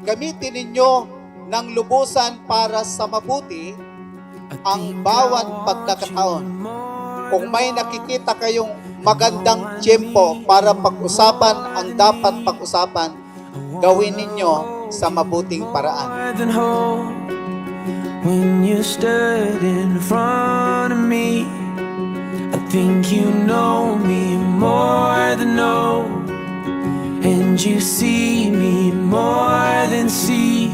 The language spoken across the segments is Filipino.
gamitin ninyo ng lubusan para sa mabuti ang bawat pagkakataon. Kung may nakikita kayong magandang tiyempo para pag-usapan ang dapat pag-usapan, gawin ninyo sa mabuting paraan. When you stood in front of me, I think you know me more than know, and you see me more than see.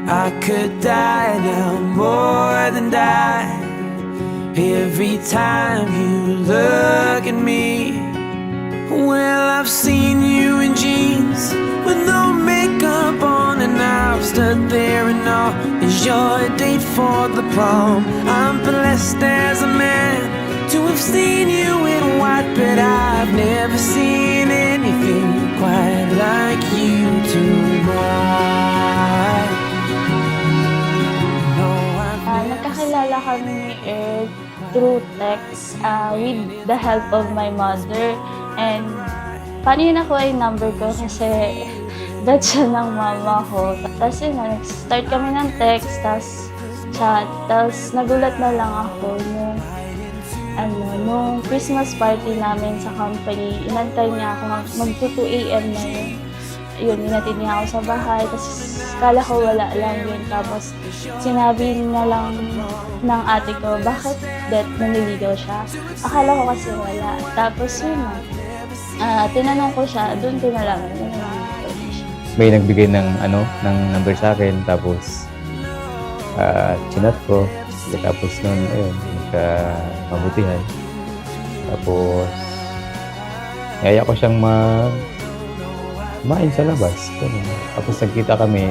I could die now more than die every time you look at me. Well, I've seen you in jeans with no makeup on, and I've stood there and all is your date for the prom. I'm blessed as a man to have seen you in white, but I've never seen anything quite like you tonight. No, Nagkakilala kami ni Earl through text with the help of my mother. And paano yun nakuha yung number ko kasi dad siya ng mama ko. Tapos yun na, nag-start kami ng text, tapos chat. Tapos nagulat na lang ako nung Christmas party namin sa company. Inantay niya ako, mag-2 a.m. na yun. Yun, inatid niya ako sa bahay. Tapos kala ko wala lang yun. Tapos sinabi niya lang ng ate ko, bakit naniligaw siya? Akala ko kasi wala. Tapos yun na. Tinanong ko siya, doon ko na lang. May nagbigay ng number sa akin, tapos chinat ko. Tapos nun, ayun, nagkamabutihan. Tapos kaya ko siyang kumain sa labas. Tapos nagkita kami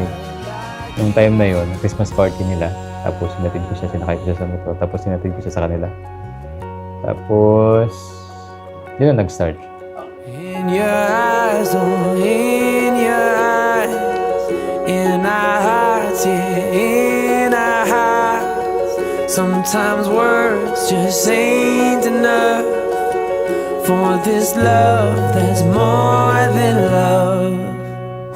nung time na yon, Christmas party nila. Tapos sinatid ko siya, sinakay ko siya sa motor. Tapos sinatid ko siya sa kanila. Tapos yun na nag-start. In your eyes, oh, in your eyes, in our hearts, yeah, in our hearts. Sometimes words just ain't enough for this love that's more than love.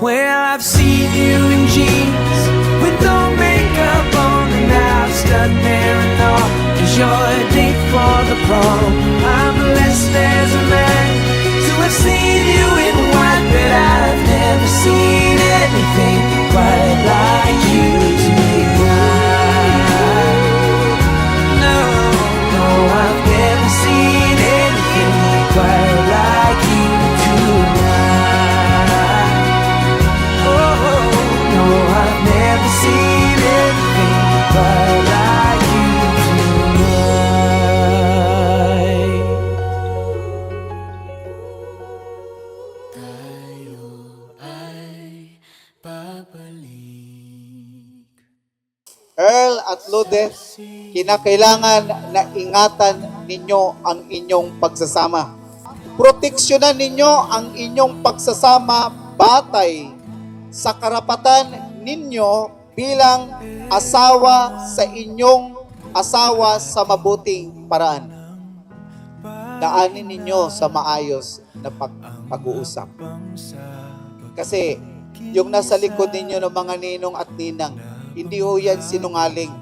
Well, I've seen you in jeans with no makeup on, and I've stood there and all is your date for the prom. I'm blessed as a man to have seen you in white, but I've never seen anything quite like you tonight. No, no, I've never seen anything quite like you tonight. Oh, no, I've never seen anything quite like you tonight. Tayo ay babalik. Earl at Lourdes, kinakailangan na ingatan ninyo ang inyong pagsasama. Proteksyonan ninyo ang inyong pagsasama batay sa karapatan ninyo bilang asawa sa inyong asawa sa mabuting paraan. Daanin ninyo sa maayos na pag-uusap. Kasi yung nasa likod ninyo ng mga ninong at ninang, hindi ho yan sinungaling.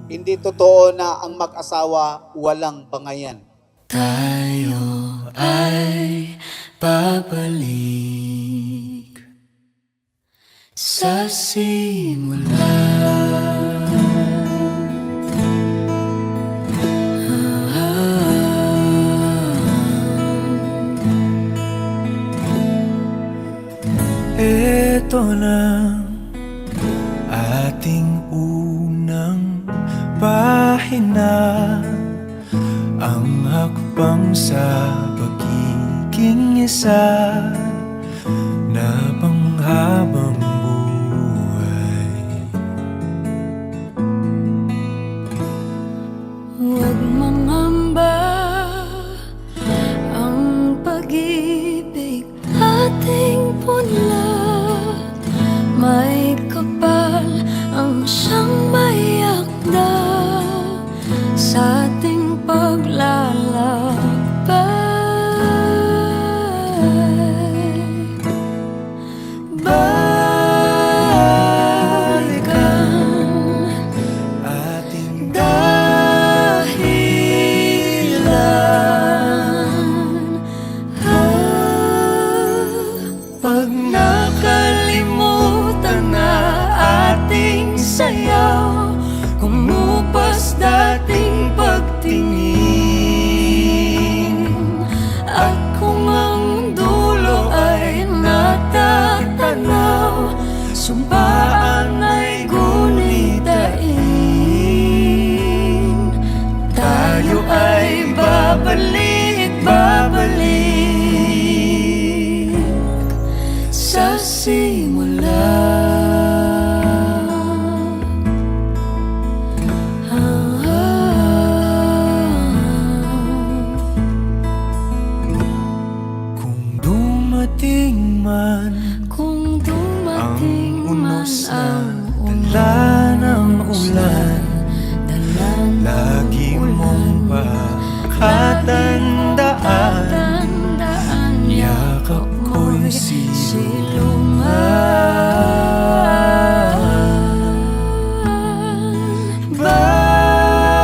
Hindi totoo na ang mag-asawa walang bangayan. Tayo ay babalik sa simula. Ito na ating unang pahina, ang hakbang sa pagiging isa na panghabang buhay. Huwag mangamba, ang pag-ibig ating punla, may kapal ang siyang mayakda sa ating paglalakbay. dala ng ulan, lagi mong pakatandaan, yakap ko'y silungan. Balikan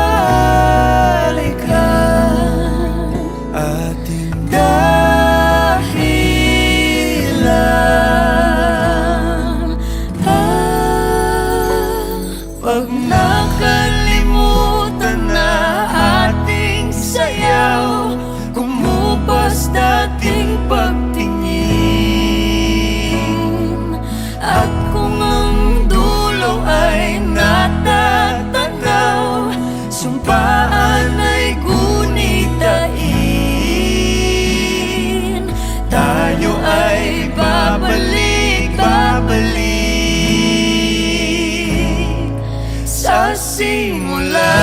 ating dahilan, pag nakalimutan na ating sayaw, kumupas dating pagtingin. At kung ang dulo ay natatanaw, sumpaan ay gunitain, tayo ay babalik sa simula.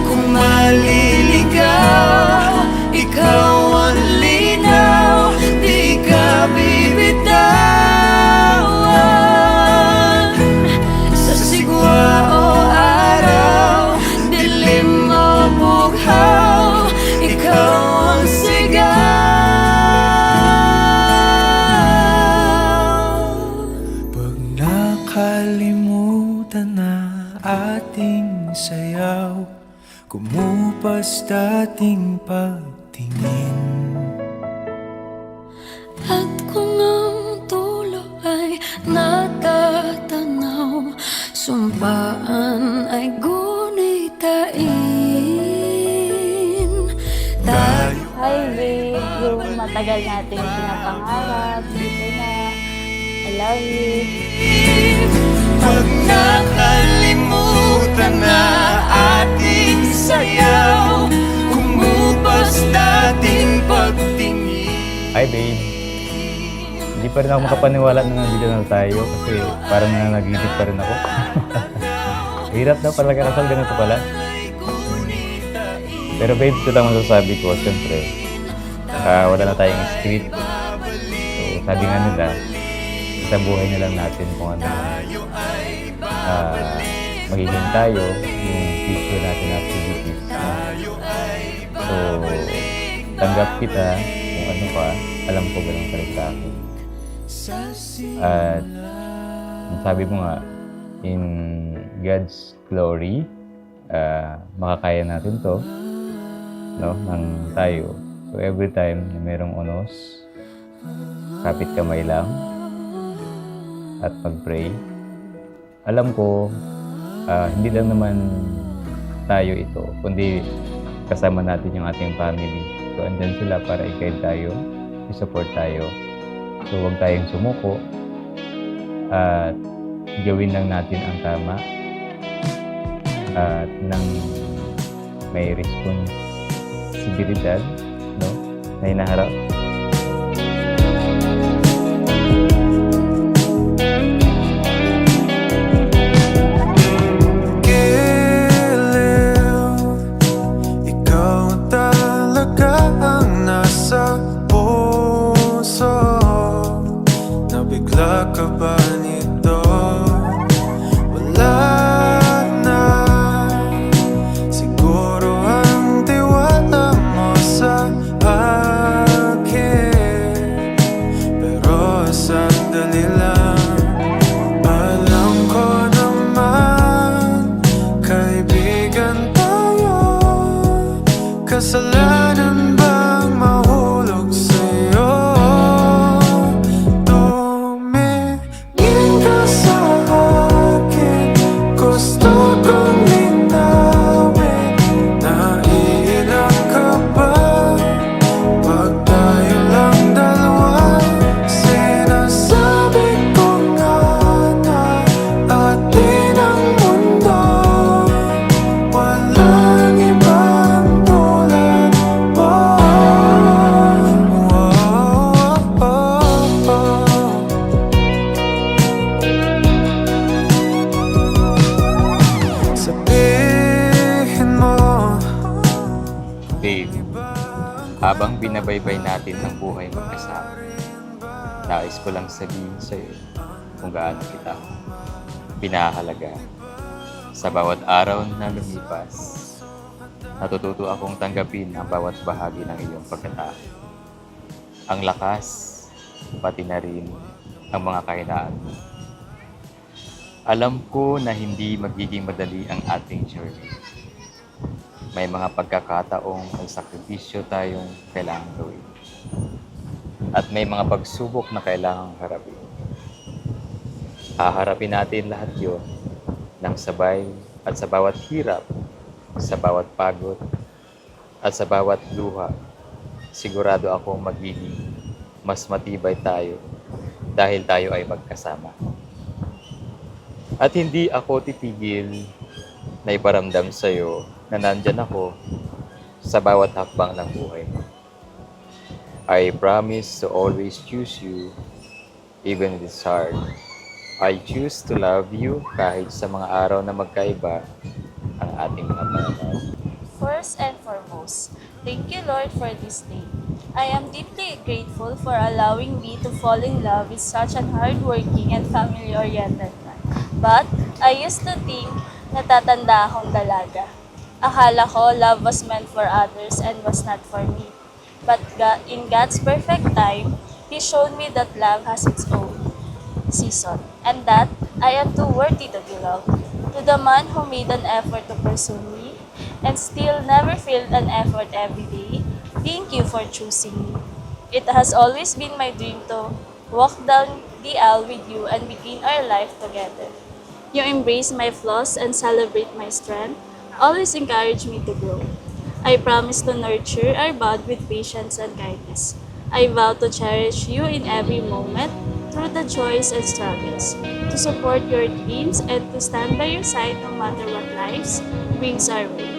Kung maliligaw, ikaw ang linaw, di ka bibitawan. Sa sigwa o araw, dilim o bughaw, ikaw ang sigaw. Pag nakalimutan na ating sayaw, kumupas dating pagtingin. At kung ang dulo ay natatanaw, sumpaan ay gunitain, tayo Hi babe, yung matagal natin pinapangarap, dito na. I love you. Pag nakalimutan na ating sayaw, kumupas dating pagtingin. Hi babe, hindi pa rin ako makapaniwala na nandito na tayo kasi parang nananaginip pa rin ako. Hirap na pala kasal, ganito pala. Pero babe, ito lang masasabi ko, siyempre, wala na tayong script. So, sabi nga nila, sa buhay na lang natin kung ano magiging tayo, yung future natin after this. So, tanggap kita kung ano ka, alam ko ganun ka rin sa akin. At sabi mo nga, in God's glory, makakaya natin to, no, ng tayo. So every time na merong unos, kapit kamay lang at mag-pray. Alam ko, hindi lang naman tayo ito, kundi kasama natin yung ating family. So andyan sila para i-guide tayo, i-support tayo. So huwag tayong sumuko at gawin lang natin ang tama at nang may responsibilidad, no, na hinaharap. Ikaw talaga ang nasa puso, nabigla ka ba nito? Wala na siguro ang tiwala mo sa akin, pero sandali lang, alam ko naman kaibigan tayo. Kasalanan bang mahulog sa'yo? Tumingin ka sa akin, gusto kong linawin. Naiilang ka ba pag tayo lang dalawa? Sinasabi ko nga na atin ang mundo, walang ibang tulad mo. Sabihin mo, Dave, habang binabaybay natin ang buhay magkasama, nais ko lang sabihin sa'yo kung gaano kita pinahalaga. Sa bawat araw na lumipas, natututo akong tanggapin ang bawat bahagi ng iyong pagkatao. Ang lakas, pati na rin ang mga kahinaan mo. Alam ko na hindi magiging madali ang ating journey. May mga pagkakataong may sakripisyo tayong kailangang gawin. At may mga pagsubok na kailangang harapin. Haharapin natin lahat yun ng sabay at sa bawat hirap, sa bawat pagod, at sa bawat luha. Sigurado akong magiging mas matibay tayo dahil tayo ay magkasama. At hindi ako titigil na iparamdam sa iyo na nandyan ako sa bawat hakbang ng buhay mo. I promise to always choose you even if it's hard. I choose to love you kahit sa mga araw na magkaiba ang ating mga pananaw. First and foremost, thank you Lord for this day. I am deeply grateful for allowing me to fall in love with such an hardworking and family-oriented man. But I used to think natatanda akong dalaga. Akala ko love was meant for others and was not for me. But in God's perfect time, He showed me that love has its own season and that I am too worthy to be loved. To the man who made an effort to pursue me and still never failed an effort every day, thank you for choosing me. It has always been my dream to walk down the aisle with you and begin our life together. You embrace my flaws and celebrate my strength, always encourage me to grow. I promise to nurture our bond with patience and kindness. I vow to cherish you in every moment, through the joys and struggles, to support your dreams and to stand by your side no matter what life brings our way.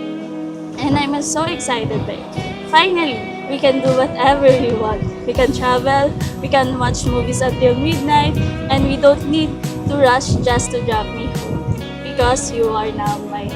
And I'm so excited by it. Finally, we can do whatever we want. We can travel, we can watch movies until midnight, and we don't need to rush just to drop me home. Because you are now my